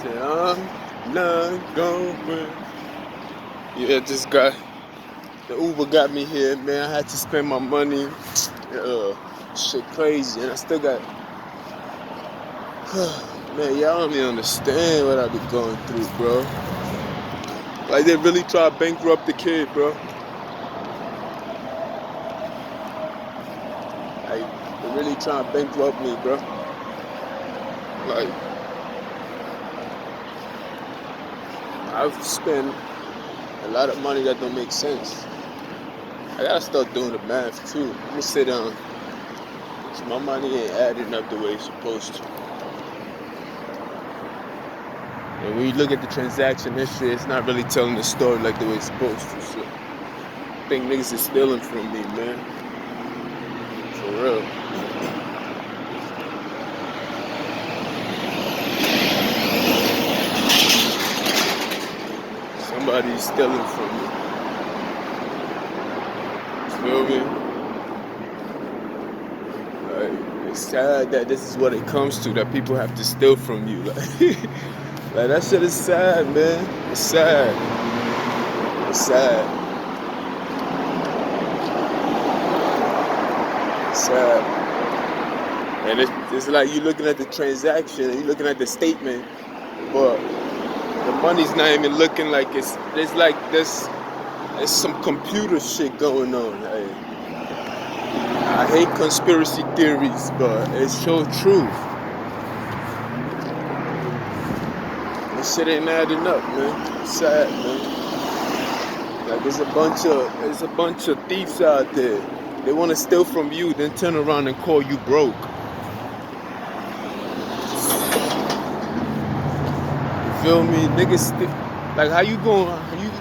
said, I'm not going. Yeah, just got the Uber got me here, man. I had to spend my money. Shit crazy, and I still got. Man, y'all don't even understand what I be going through, bro. Like they really try to bankrupt the kid, bro. Like they really trying to bankrupt me, bro. Like I've spent a lot of money that don't make sense. I gotta start doing the math too. I'm gonna sit down. So my money ain't adding up the way it's supposed to. And when you look at the transaction history, it's not really telling the story like the way it's supposed to. So I think niggas is stealing from me, man. For real. Somebody's stealing from me. You feel me? Like, it's sad that this is what it comes to, that people have to steal from you. Like that shit is sad, man. It's sad. It's sad. It's sad. And it's like you looking at the transaction and you looking at the statement, but the money's not even looking like it's like there's some computer shit going on. Like, I hate conspiracy theories, but it's so true. This shit ain't adding up, man. It's sad, man. Like there's a bunch of thieves out there. They want to steal from you, then turn around and call you broke. You feel me? Niggas, like how you going? You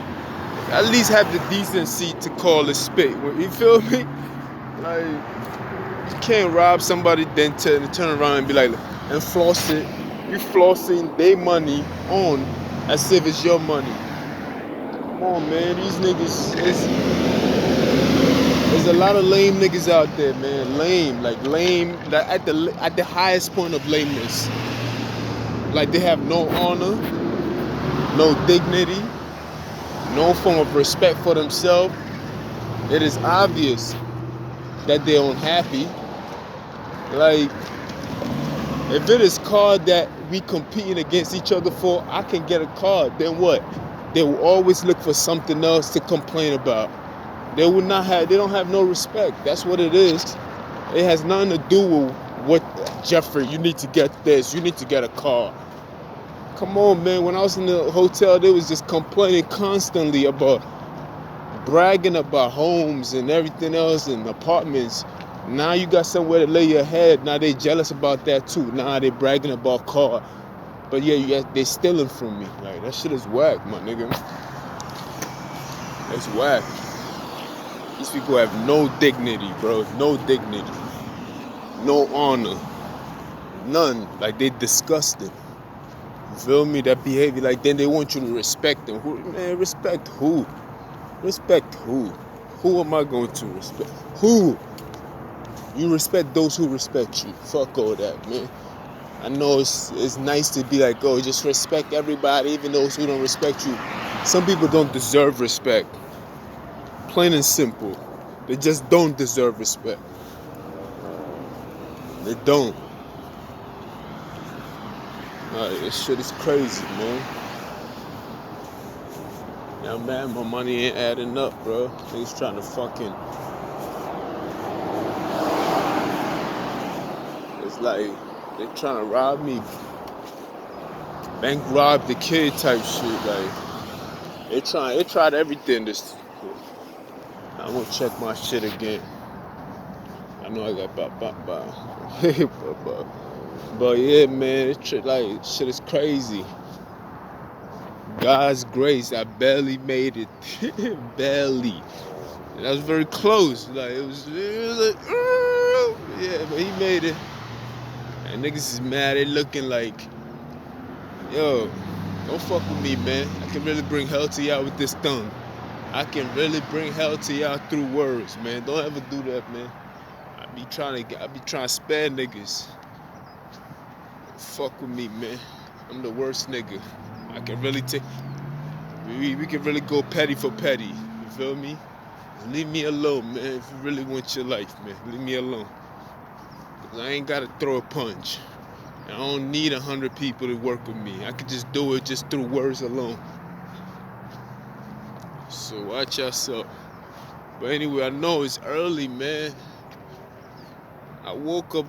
at least have the decency to call a spit. You feel me? Like you can't rob somebody then turn around and be like and floss it. You flossing their money on as if it's your money. Come on, man. These niggas, there's a lot of lame niggas out there, man. Lame, like at the highest point of lameness. Like they have no honor, no dignity, no form of respect for themselves. It is obvious that they're unhappy. Like, if it is card that we competing against each other for, I can get a card. Then what? They will always look for something else to complain about. They don't have no respect. That's what it is. It has nothing to do with what, Jeffrey, you need to get this, you need to get a car. Come on, man. When I was in the hotel, they was just complaining constantly about bragging about homes and everything else and apartments. Now you got somewhere to lay your head. Now they jealous about that too. Now they bragging about car. But yeah, they stealing from me. Like that shit is whack, my nigga. That's whack. These people have no dignity, bro. No dignity. No honor. None. Like they disgusting. You feel me? That behavior, like then they want you to respect them. Man, respect who? Respect who? Who am I going to respect? Who? You respect those who respect you. Fuck all that, man. I know it's nice to be like, oh, just respect everybody, even those who don't respect you. Some people don't deserve respect. Plain and simple. They just don't deserve respect. They don't. This shit is crazy, man. Yeah, man, my money ain't adding up, bro. Niggas trying to fucking... It's like they trying to rob me. Bank rob the kid type shit. Like they tried everything. I'm gonna check my shit again. I know I got but yeah, man, like shit is crazy. God's grace, I barely made it. Barely. And I was very close. Like it was like, yeah, but he made it. And niggas is mad. They looking like, yo, don't fuck with me, man. I can really bring hell to y'all with this tongue. I can really bring hell to y'all through words, man. Don't ever do that, man. I be trying to spare niggas. Fuck with me, man. I'm the worst nigga. I can really take. We can really go petty for petty. You feel me? Leave me alone, man. If you really want your life, man, leave me alone. 'Cause I ain't gotta throw a punch. I don't need 100 people to work with me. I can just do it just through words alone. So watch yourself. But anyway, I know it's early, man. I woke up.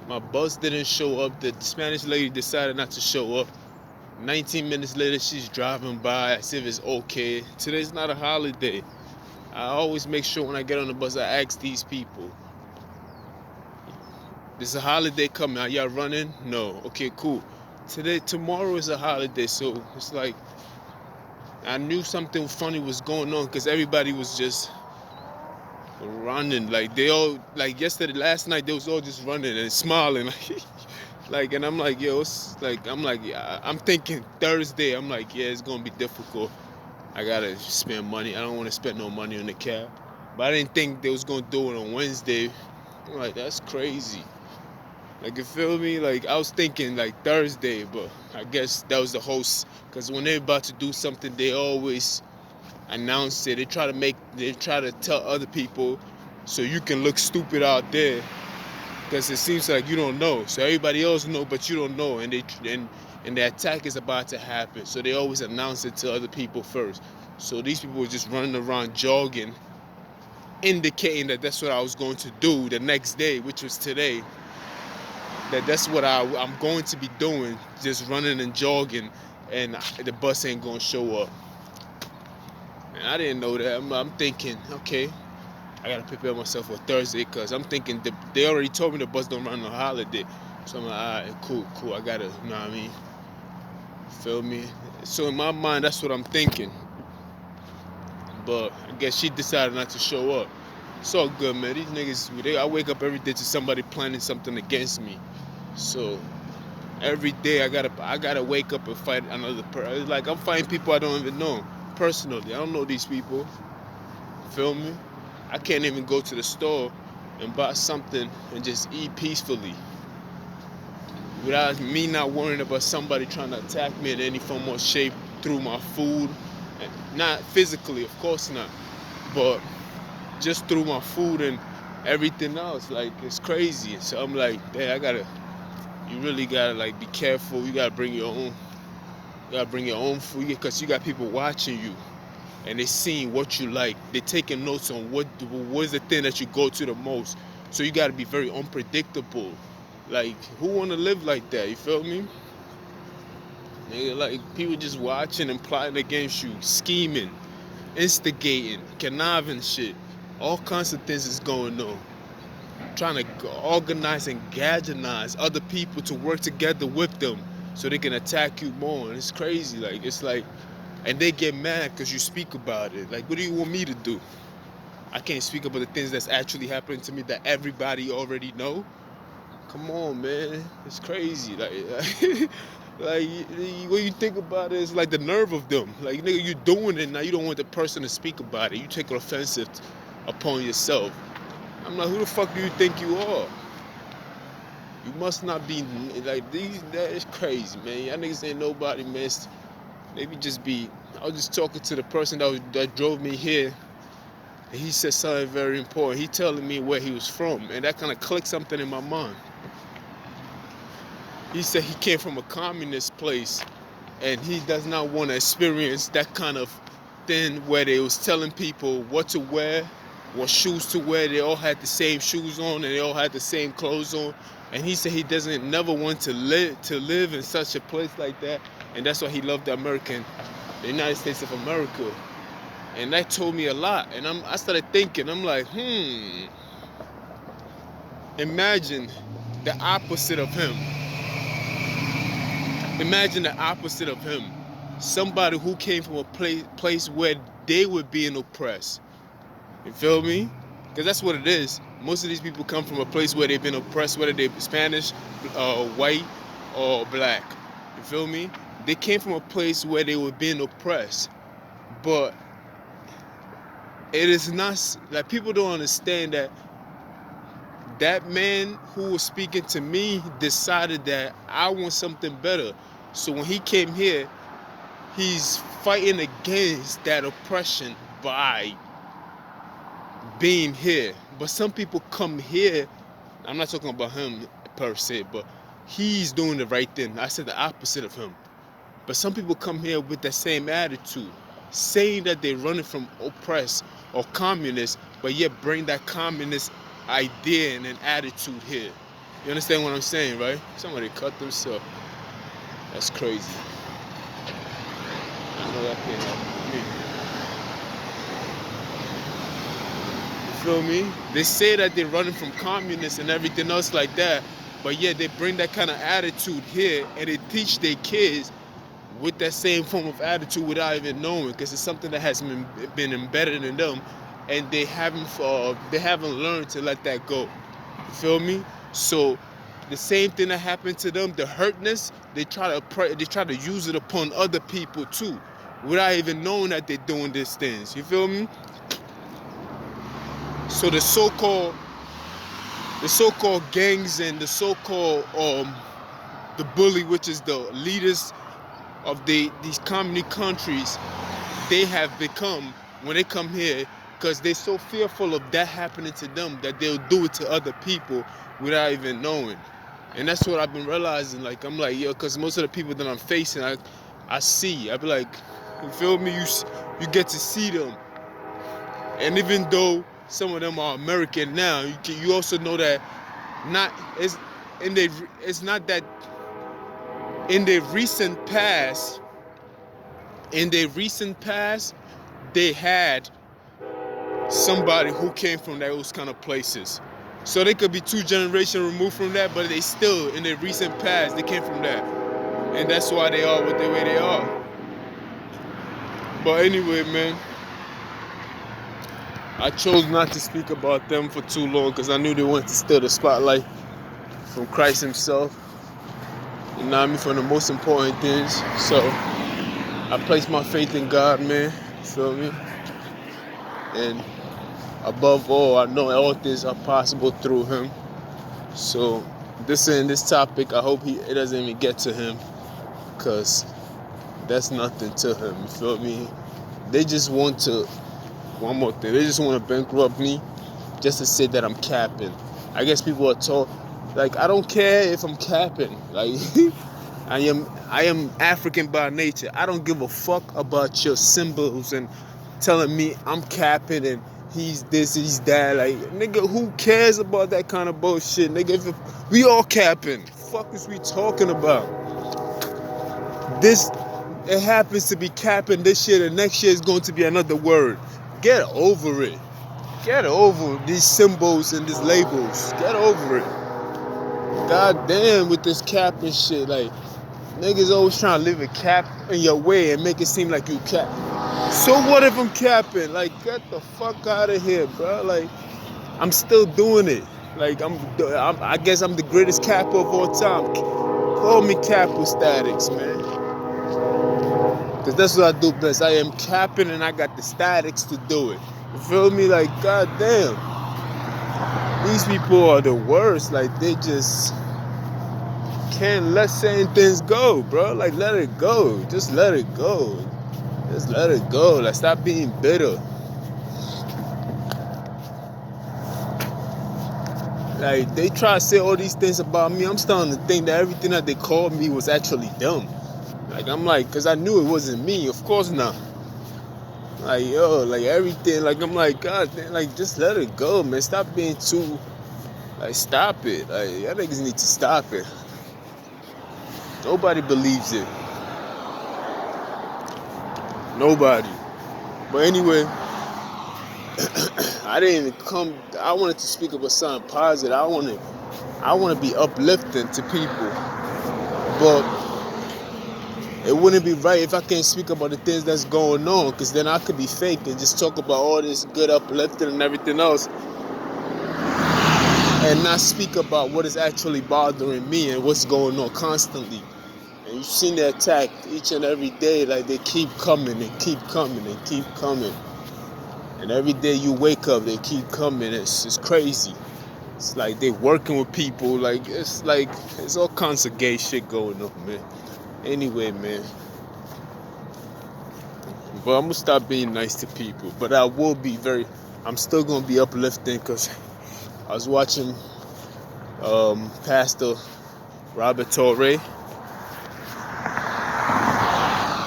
My bus didn't show up. The Spanish lady decided not to show up. 19 minutes later, she's driving by as if it's okay. Today's not a holiday. I always make sure when I get on the bus, I ask these people, there's a holiday coming. Are y'all running? No. Okay, cool. Tomorrow is a holiday, so it's like I knew something funny was going on because everybody was just running. Like they all, like last night, they was all just running and smiling. Like, and I'm like, yo, I'm thinking Thursday. I'm like, yeah, it's gonna be difficult. I gotta spend money. I don't want to spend no money on the cab. But I didn't think they was gonna do it on Wednesday. I'm like, that's crazy. Like, you feel me? Like, I was thinking like Thursday, but I guess that was the host. Because when they're about to do something, they always announce it. They try to tell other people so you can look stupid out there. Because it seems like you don't know. So everybody else know, but you don't know. And the attack is about to happen. So they always announce it to other people first. So these people were just running around jogging, indicating that that's what I was going to do the next day, which was today. That's what I'm going to be doing, just running and jogging, and the bus ain't gonna show up. And I didn't know that. I'm thinking, okay, I gotta prepare myself for Thursday, because I'm thinking they already told me the bus don't run on holiday. So I'm like, all right, cool, I gotta, you know what I mean? Feel me? So in my mind, that's what I'm thinking. But I guess she decided not to show up. It's all good, man. These niggas, I wake up every day to somebody planning something against me. So every day I gotta wake up and fight another person. It's like I'm fighting people I don't even know personally. I don't know these people. Feel me? I can't even go to the store and buy something and just eat peacefully without me not worrying about somebody trying to attack me in any form or shape through my food. And not physically, of course not, but just through my food and everything else. Like, it's crazy. So I'm like, damn, you really gotta like be careful. You gotta bring your own food, because you got people watching you and they seeing what you like. They taking notes on what is the thing that you go to the most. So you gotta be very unpredictable. Like, who wanna live like that? You feel me? Like, people just watching and plotting against you, scheming, instigating, conniving shit. All kinds of things is going on. Trying to organize and gadgetize other people to work together with them so they can attack you more. And it's crazy. Like, it's like, and they get mad because you speak about it. Like, what do you want me to do? I can't speak about the things that's actually happening to me that everybody already know. Come on, man. It's crazy. Like like, when you think about it, it's like the nerve of them. Like, nigga, you're doing it now. You don't want the person to speak about it. You take it offensive upon yourself. I'm like, who the fuck do you think you are? You must not be like these. That is crazy, man. Y'all niggas ain't nobody, man. Maybe just be. I was just talking to the person that drove me here, and he said something very important. He telling me where he was from, and that kind of clicked something in my mind. He said he came from a communist place, and he does not want to experience that kind of thing where they was telling people what to wear, what shoes to wear. They all had the same shoes on, and they all had the same clothes on. And he said he doesn't never want to live in such a place like that, and that's why he loved the United States of America. And that told me a lot. And I started thinking, I'm like, imagine the opposite of him. Imagine the opposite of him. Somebody who came from a place where they were being oppressed. You feel me? Because that's what it is. Most of these people come from a place where they've been oppressed, whether they're Spanish, white, or black. You feel me? They came from a place where they were being oppressed. But it is not, like, people don't understand that that man who was speaking to me decided that I want something better. So when he came here, he's fighting against that oppression by being here. But some people come here, I'm not talking about him per se, but he's doing the right thing. I said the opposite of him. But some people come here with that same attitude, saying that they're running from oppressed or communists, but yet bring that communist idea and an attitude here. You understand what I'm saying, right? Somebody cut themselves. That's crazy. I know that can't happen to me. You feel me? They say that they're running from communists and everything else like that, but yet they bring that kind of attitude here and they teach their kids with that same form of attitude without even knowing, because it's something that has been embedded in them, and they haven't learned to let that go. You feel me? So the same thing that happened to them, the hurtness, they try to use it upon other people too, without even knowing that they're doing these things. You feel me? So the so-called gangs and the so-called the bully, which is the leaders of these communist countries, they have become, when they come here, because they're so fearful of that happening to them, that they'll do it to other people without even knowing. And that's what I've been realizing. Like, I'm like, yo, because most of the people that I'm facing, I see. I be like, you feel me? You get to see them. And even though some of them are American now, you also know that it's not that in their recent past, they had somebody who came from those kind of places. So they could be 2 generations removed from that, but they still, in their recent past, they came from that. And that's why they are what the way they are. But anyway, man, I chose not to speak about them for too long because I knew they wanted to steal the spotlight from Christ himself. You know what I mean? For the most important things. So I place my faith in God, man. You feel me? And above all, I know all things are possible through him. So this topic, I hope it doesn't even get to him, because that's nothing to him. You feel me? They just want to, one more thing, they just want to bankrupt me just to say that I'm capping. I guess people are told, like, I don't care if I'm capping. Like, I am African by nature. I don't give a fuck about your symbols and telling me I'm capping and he's this, he's that. Like, nigga, who cares about that kind of bullshit? Nigga, if we all capping. Fuck is we talking about? It happens to be capping this year. The next year is going to be another word. Get over it. Get over these symbols and these labels. Get over it. God damn with this capping shit. Like, niggas always trying to live a cap in your way and make it seem like you cap. So what if I'm capping? Like, get the fuck out of here, bro. Like, I'm still doing it. Like, I guess I'm the greatest capper of all time. Call me Capo Statics, man. Because that's what I do best. I am capping and I got the statics to do it. You feel me? Like, goddamn. These people are the worst. Like, they just can't let certain things go, bro. Like, let it go. Just let it go. Just let it go. Like, stop being bitter. Like, they try to say all these things about me. I'm starting to think that everything that they called me was actually them. Like, I'm like, because I knew it wasn't me. Of course not. Like, yo, like, everything. Like, I'm like, God, man, like, just let it go, man. Stop being too, like, stop it. Like, y'all niggas need to stop it. Nobody believes it. Nobody. But anyway, I didn't even come. I wanted to speak about something positive. I want to be uplifting to people. But it wouldn't be right if I can't speak about the things that's going on, because then I could be fake and just talk about all this good uplifting and everything else, and not speak about what is actually bothering me and what's going on constantly. And you've seen the attack each and every day. Like, they keep coming and keep coming and keep coming. And every day you wake up, they keep coming. It's crazy. It's like they working with people. Like it's all kinds of gay shit going on, man. Anyway, man. But I'm gonna stop being nice to people. But I will be I'm still gonna be uplifting because I was watching Pastor Robert Torre.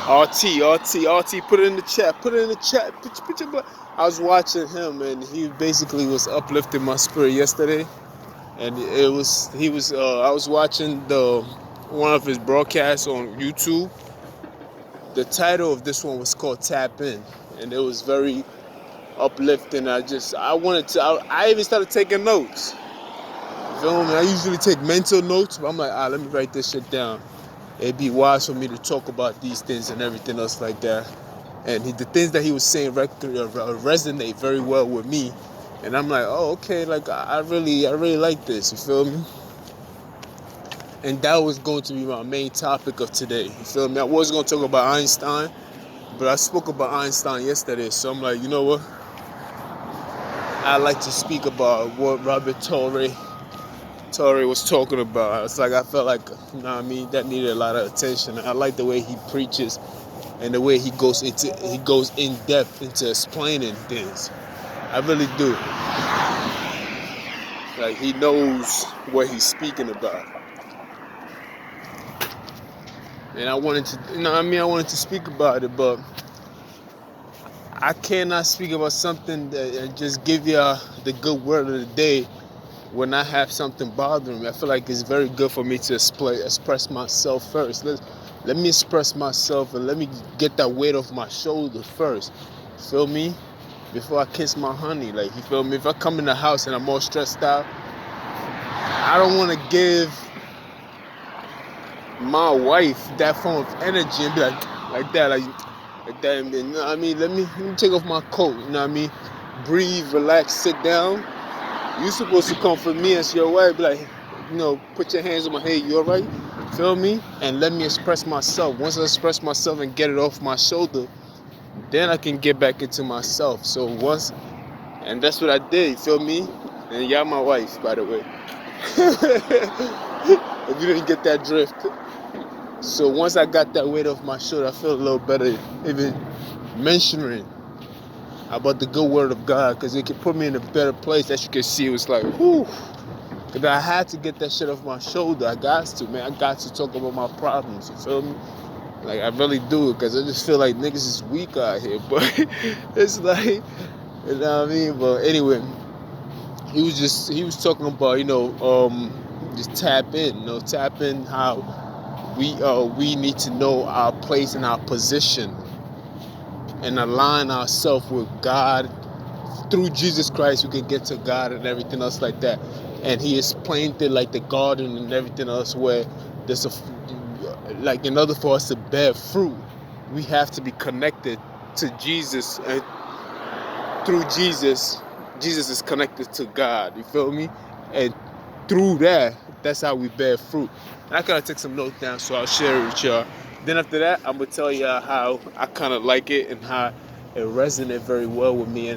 RT, put it in the chat. Put your I was watching him and he basically was uplifting my spirit yesterday. And I was watching one of his broadcasts on YouTube. The title of this one was called Tap In. And it was very uplifting. I even started taking notes. You feel me? I usually take mental notes, but I'm like, let me write this shit down. It'd be wise for me to talk about these things and everything else like that. And the things that he was saying resonate very well with me. And I'm like, oh, okay, like I really like this, you feel me? And that was going to be my main topic of today, you feel me? I was going to talk about Einstein, but I spoke about Einstein yesterday, so I'm like, you know what? I like to speak about what Robert Torre was talking about. It's like I felt like, you know what I mean, that needed a lot of attention. I like the way he preaches and the way he goes in depth into explaining things. I really do. Like he knows what he's speaking about. And I wanted to speak about it, but I cannot speak about something that just give you the good word of the day when I have something bothering me. I feel like it's very good for me to express myself first. Let me express myself and let me get that weight off my shoulder first. Feel me? Before I kiss my honey. Like, you feel me? If I come in the house and I'm all stressed out, I don't want to give my wife that form of energy and be like that. And then, you know what I mean? Let me take off my coat, you know what I mean? Breathe, relax, sit down. You're supposed to comfort me as your wife, be like, you know, put your hands on my head, you alright? Feel me? And let me express myself. Once I express myself and get it off my shoulder, then I can get back into myself. And that's what I did, you feel me? And y'all my wife, by the way. If you didn't get that drift. So once I got that weight off my shoulder, I feel a little better even mentioning about the good word of God, because it can put me in a better place. As you can see, it was like, whew. Because I had to get that shit off my shoulder. I got to talk about my problems, you feel me? Like, I really do, because I just feel like niggas is weak out here. But it's like, you know what I mean? But anyway, he was talking about, just tap in how we need to know our place and our position and align ourselves with God. Through Jesus Christ, we can get to God and everything else like that. And he explained it like the garden and everything else, where there's like, in order for us to bear fruit, we have to be connected to Jesus, and through Jesus is connected to God. You feel me? And through that's how we bear fruit. And I gotta take some notes down, so I'll share it with y'all. Then after that, I'm gonna tell y'all how I kind of like it and how it resonated very well with me,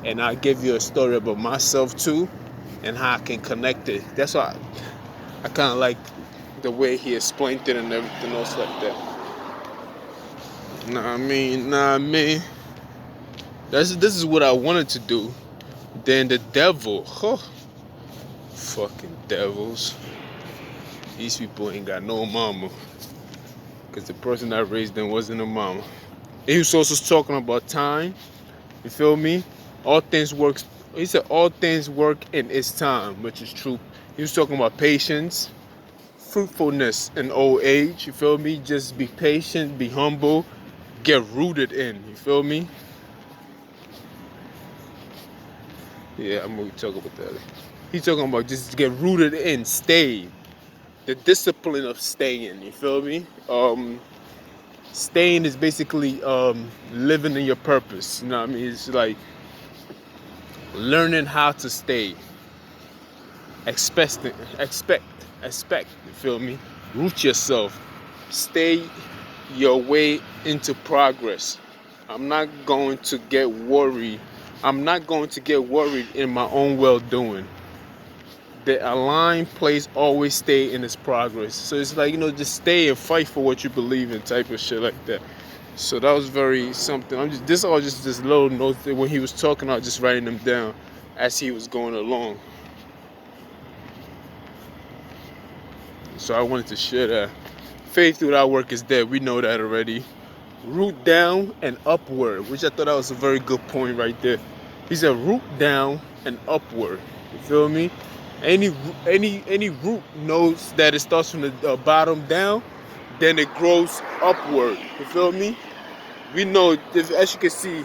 and I'll give you a story about myself too, and how I can connect it. That's why I kind of like the way he explained it and everything else like that. Nah, I mean. This is what I wanted to do. Then the devil, fucking devils. These people ain't got no mama, because the person that raised them wasn't a mama. He was also talking about time. You feel me? He said all things work in its time, which is true. He was talking about patience, fruitfulness in old age. You feel me? Just be patient, be humble, get rooted in. You feel me? Yeah, I'm gonna talk about that. He's talking about just get rooted in, stay. The discipline of staying, you feel me? Staying is basically living in your purpose. You know what I mean? It's like learning how to stay. Expect, you feel me? Root yourself. Stay your way into progress. I'm not going to get worried in my own well-doing. The aligned place always stay in its progress. So it's like, just stay and fight for what you believe in, type of shit like that. So that was very something. This all just this little notes that when he was talking, I was just writing them down as he was going along. So I wanted to share that. Faith without work is dead. We know that already. Root down and upward, which I thought that was a very good point right there. He said root down and upward. You feel me? Any root knows that it starts from the bottom down, then it grows upward. You feel me? We know, as you can see,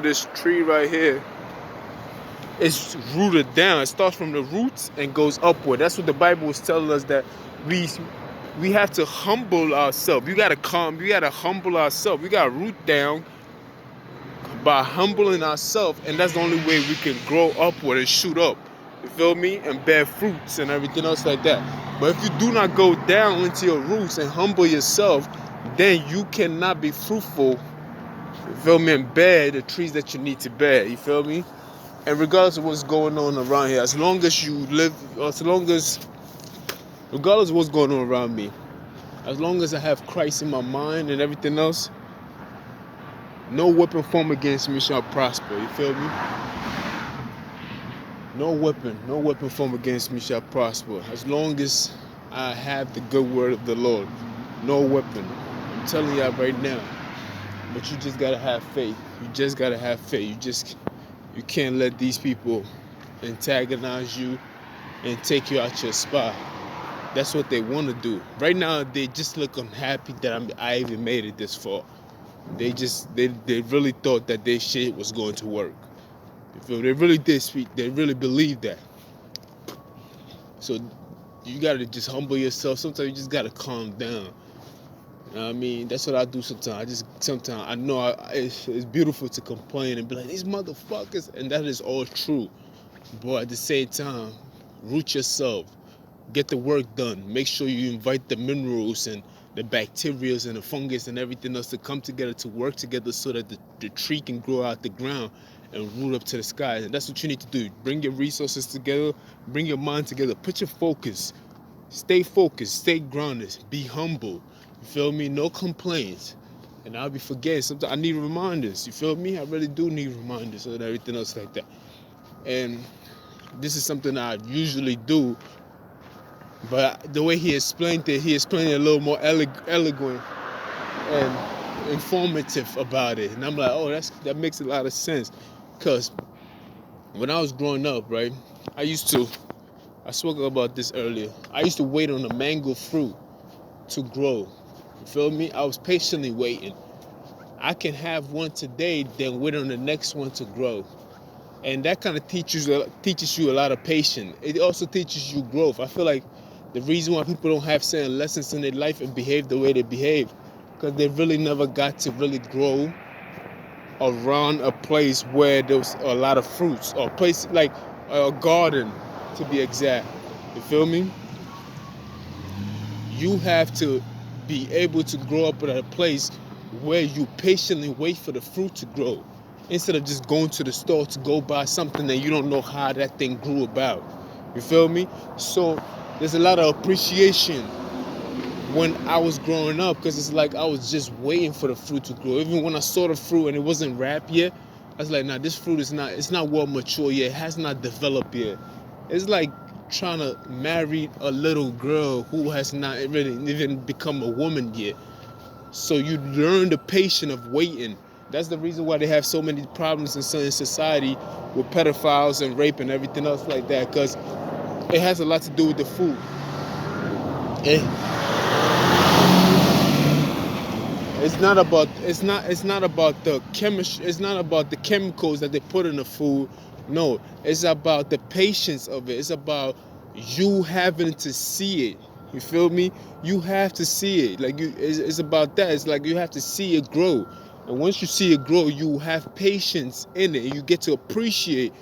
this tree right here, it's rooted down. It starts from the roots and goes upward. That's what the Bible is telling us, that we have to humble ourselves. You gotta humble ourselves. We gotta root down by humbling ourselves, and that's the only way we can grow upward and shoot up. You feel me? And bear fruits and everything else like that. But if you do not go down into your roots and humble yourself, then you cannot be fruitful. You feel me? And bear the trees that you need to bear. You feel me? And regardless of what's going on around here, as long as you live, regardless of what's going on around me, as long as I have Christ in my mind and everything else, no weapon formed against me shall prosper. You feel me? No weapon formed against me shall prosper. As long as I have the good word of the Lord, no weapon. I'm telling y'all right now. But you just gotta have faith. You just gotta have faith. You can't let these people antagonize you and take you out your spot. That's what they want to do. Right now, they just look unhappy that I even made it this far. They really thought that their shit was going to work. You feel? They really did speak. They really believed that. So you gotta just humble yourself. Sometimes you just gotta calm down. You know what I mean? That's what I do sometimes. I know it's beautiful to complain and be like, these motherfuckers, and that is all true. But at the same time, root yourself. Get the work done. Make sure you invite the minerals and the bacteria and the fungus and everything else to come together, to work together, so that the tree can grow out the ground and root up to the sky. And that's what you need to do. Bring your resources together. Bring your mind together. Put your focus. Stay focused. Stay grounded. Be humble. You feel me? No complaints. And I'll be forgetting. Sometimes I need reminders. You feel me? I really do need reminders and everything else like that. And this is something I usually do. But the way he explained it a little more eloquent and informative about it. And I'm like, oh, that makes a lot of sense. Because when I was growing up, right, I spoke about this earlier. I used to wait on the mango fruit to grow. You feel me? I was patiently waiting. I can have one today, then wait on the next one to grow. And that kind of teaches you a lot of patience. It also teaches you growth. I feel like the reason why people don't have certain lessons in their life and behave the way they behave, because they really never got to really grow around a place where there's a lot of fruits, or a place like a garden, to be exact. You feel me? You have to be able to grow up at a place where you patiently wait for the fruit to grow, instead of just going to the store to go buy something that you don't know how that thing grew about. You feel me? So there's a lot of appreciation when I was growing up, because it's like I was just waiting for the fruit to grow. Even when I saw the fruit and it wasn't ripe yet, I was like, nah, this fruit it's not well mature yet. It has not developed yet. It's like trying to marry a little girl who has not really even become a woman yet. So you learn the patience of waiting. That's the reason why they have so many problems in society with pedophiles and rape and everything else like that, because it has a lot to do with the food. It's not about the chemistry. It's not about the chemicals that they put in the food. No, it's about the patience of it. It's about you having to see it. You feel me? You have to see it. Like it's about that. It's like you have to see it grow. And once you see it grow, you have patience in it. And you get to appreciate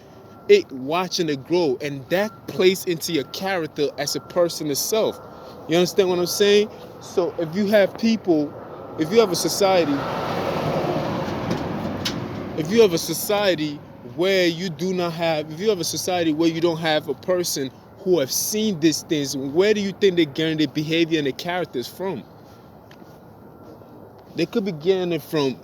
it, watching it grow. And that plays into your character as a person itself. You understand what I'm saying? So if you have a society where you don't have a person who have seen these things, where do you think they're getting their behavior and their characters from? They could be getting it from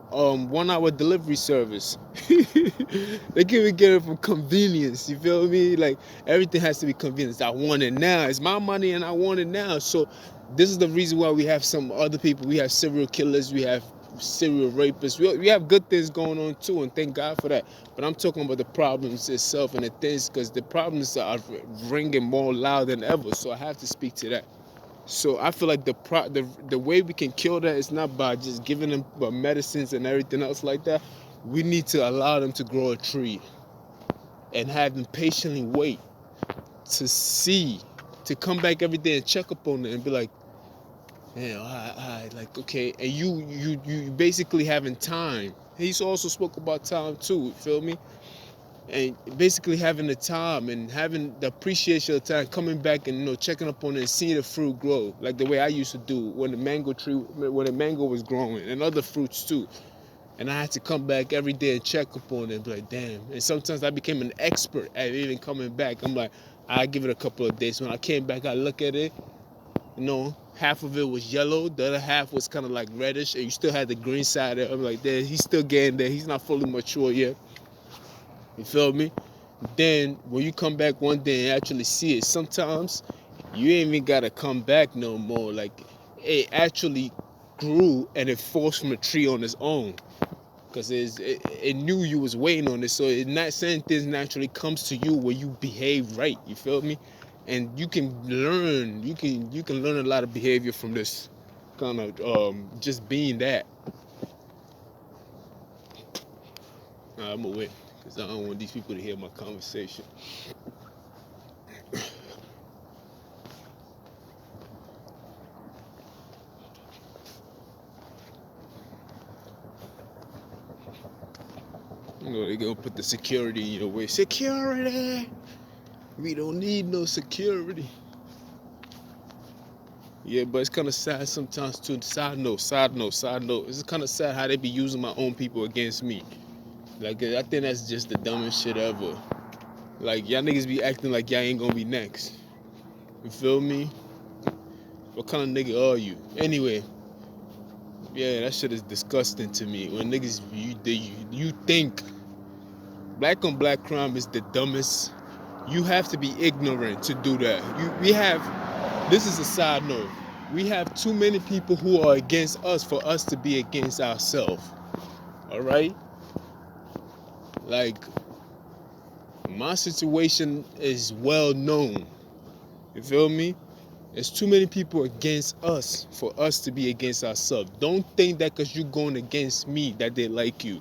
1 hour delivery service. They could be getting it from convenience. You feel me? Like, everything has to be convenience. I want it now. It's my money and I want it now. So this is the reason why we have some other people. We have serial killers. We have serial rapists. We have good things going on too, and thank God for that. But I'm talking about the problems itself and the things, because the problems are ringing more loud than ever. So I have to speak to that. So I feel like the way we can kill that is not by just giving them medicines and everything else like that. We need to allow them to grow a tree and have them patiently wait to come back every day and check up on it and be like, yeah, I like, okay. And you basically having time. He's also spoke about time too, you feel me? And basically having the time and having the appreciation of the time, coming back and checking up on it and seeing the fruit grow, like the way I used to do when the mango was growing, and other fruits too. And I had to come back every day and check up on it and be like, damn. And sometimes I became an expert at even coming back. I'm like, I give it a couple of days. When I came back, I look at it, half of it was yellow, the other half was kind of like reddish, and you still had the green side there. I'm like, damn, he's still getting there. He's not fully mature yet. You feel me? Then when you come back one day and actually see it, sometimes you ain't even gotta come back no more. Like, it actually grew and it forced from a tree on its own, because it knew you was waiting on it. So it's not saying things naturally comes to you when you behave right. You feel me? And you can learn. You can learn a lot of behavior from this kind of just being that. I'm gonna wait, because I don't want these people to hear my conversation. They're gonna put the security in your way. Security! We don't need no security. Yeah, but it's kind of sad sometimes too. Side note. It's kind of sad how they be using my own people against me. Like, I think that's just the dumbest shit ever. Like, y'all niggas be acting like y'all ain't gonna be next. You feel me? What kind of nigga are you? Anyway, yeah, that shit is disgusting to me. When niggas, you think black on black crime is the dumbest. You have to be ignorant to do that. This is a side note. We have too many people who are against us for us to be against ourselves. All right? Like, my situation is well known. You feel me? There's too many people against us for us to be against ourselves. Don't think that because you're going against me that they like you.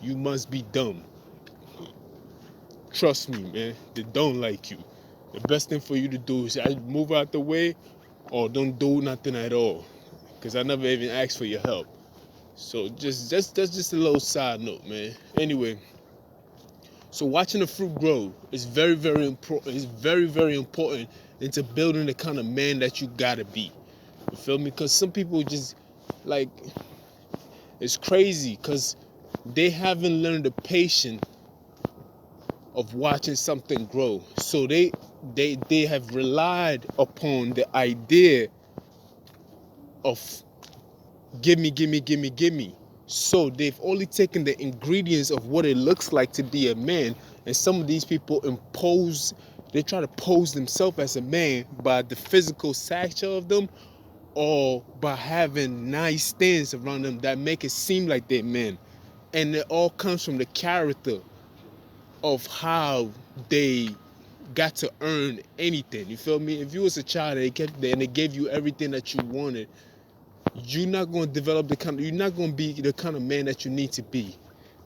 You must be dumb. Trust me, man. They don't like you. The best thing for you to do is either move out the way or don't do nothing at all. Because I never even asked for your help. So that's just a little side note, man. Anyway, so watching the fruit grow is very, very important. It's very, very important into building the kind of man that you gotta be. You feel me? Because some people just, like, it's crazy because they haven't learned the patience of watching something grow. So they have relied upon the idea of give me. So they've only taken the ingredients of what it looks like to be a man, and some of these people they try to pose themselves as a man by the physical stature of them, or by having nice things around them that make it seem like they're men. And it all comes from the character of how they got to earn anything. You feel me? If you was a child and they gave you everything that you wanted, you're not going to develop you're not going to be the kind of man that you need to be.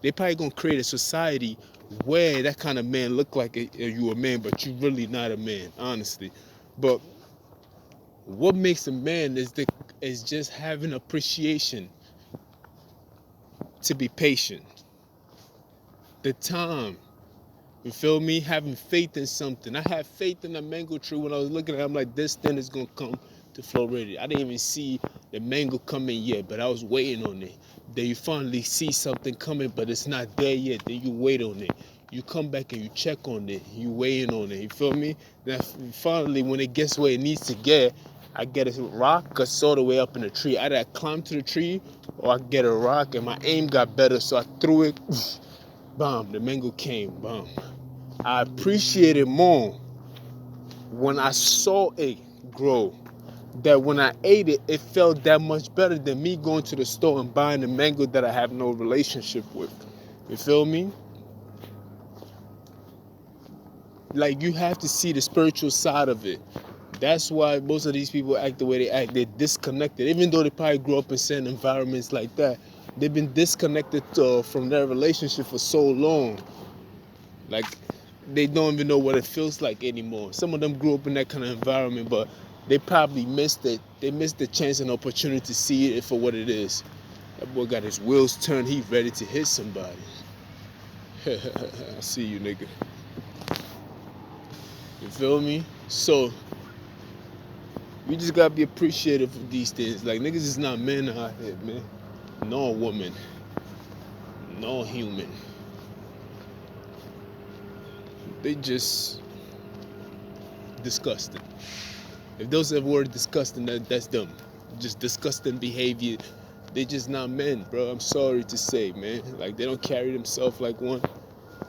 They probably going to create a society where that kind of man look like you a man, but you really not a man, honestly. But what makes a man is just having appreciation, to be patient, the time. You feel me? Having faith in something. I had faith in the mango tree when I was looking at it. I'm like, this thing is going to come to Florida. I didn't even see the mango coming yet, but I was waiting on it. Then you finally see something coming, but it's not there yet. Then you wait on it. you come back and you check on it, you weigh in on it, you feel me? Then finally, when it gets where it needs to get, I get a rock that's all the way up in the tree. Either I climb to the tree or I get a rock, and my aim got better, so I threw it, bam, the mango came, bam. I appreciate it more when I saw it grow. That when I ate it, it felt that much better than me going to the store and buying a mango that I have no relationship with. You feel me? Like, you have to see the spiritual side of it. That's why most of these people act the way they act. They're disconnected. Even though they probably grew up in certain environments like that, they've been disconnected from their relationship for so long. Like, they don't even know what it feels like anymore. Some of them grew up in that kind of environment, but they probably missed it. They missed the chance and opportunity to see it for what it is. That boy got his wheels turned. He ready to hit somebody. I see you, nigga. You feel me? So, we just gotta be appreciative of these things. Like, niggas is not men out here, man. No woman. No human. They just disgusting. If those ever were disgusting, that's them. Just disgusting behavior. They just not men, bro. I'm sorry to say, man. Like, they don't carry themselves like one.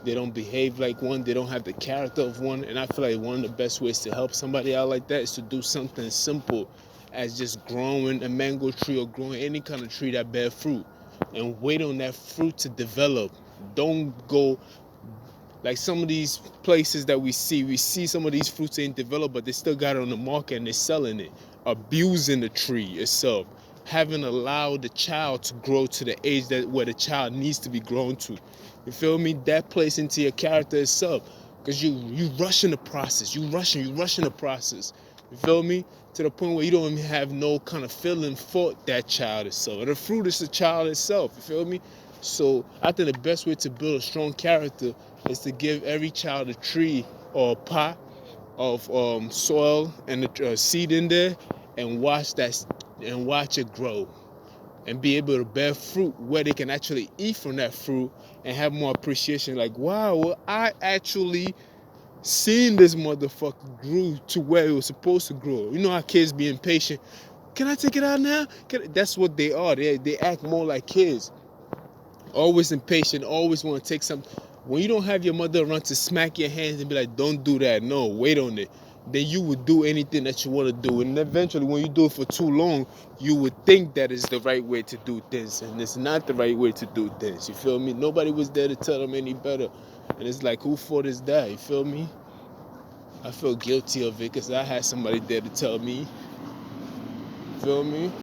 They don't behave like one. They don't have the character of one. And I feel like one of the best ways to help somebody out like that is to do something simple as just growing a mango tree or growing any kind of tree that bear fruit, and wait on that fruit to develop. Don't go like some of these places that we see some of these fruits ain't developed, but they still got it on the market and they're selling it, abusing the tree itself, haven't allowed the child to grow to the age that where the child needs to be grown to. You feel me? That plays into your character itself, because you rushing the process. You rushing the process. You feel me? To the point where you don't even have no kind of feeling for that child itself. And the fruit is the child itself. You feel me? So I think the best way to build a strong character is to give every child a tree or a pot of soil and a seed in there, and watch it grow and be able to bear fruit where they can actually eat from that fruit and have more appreciation. Like, wow, well, I actually seen this motherfucker grew to where it was supposed to grow. You know how kids be impatient. Can I take it out now? That's what they are. They act more like kids. Always impatient, always want to take something. When you don't have your mother around to smack your hands and be like, don't do that, no, wait on it, then you would do anything that you want to do. And eventually, when you do it for too long, you would think that is the right way to do things, and it's not the right way to do things. You feel me? Nobody was there to tell them any better. And it's like, who fault is that? You feel me? I feel guilty of it because I had somebody there to tell me. You feel me?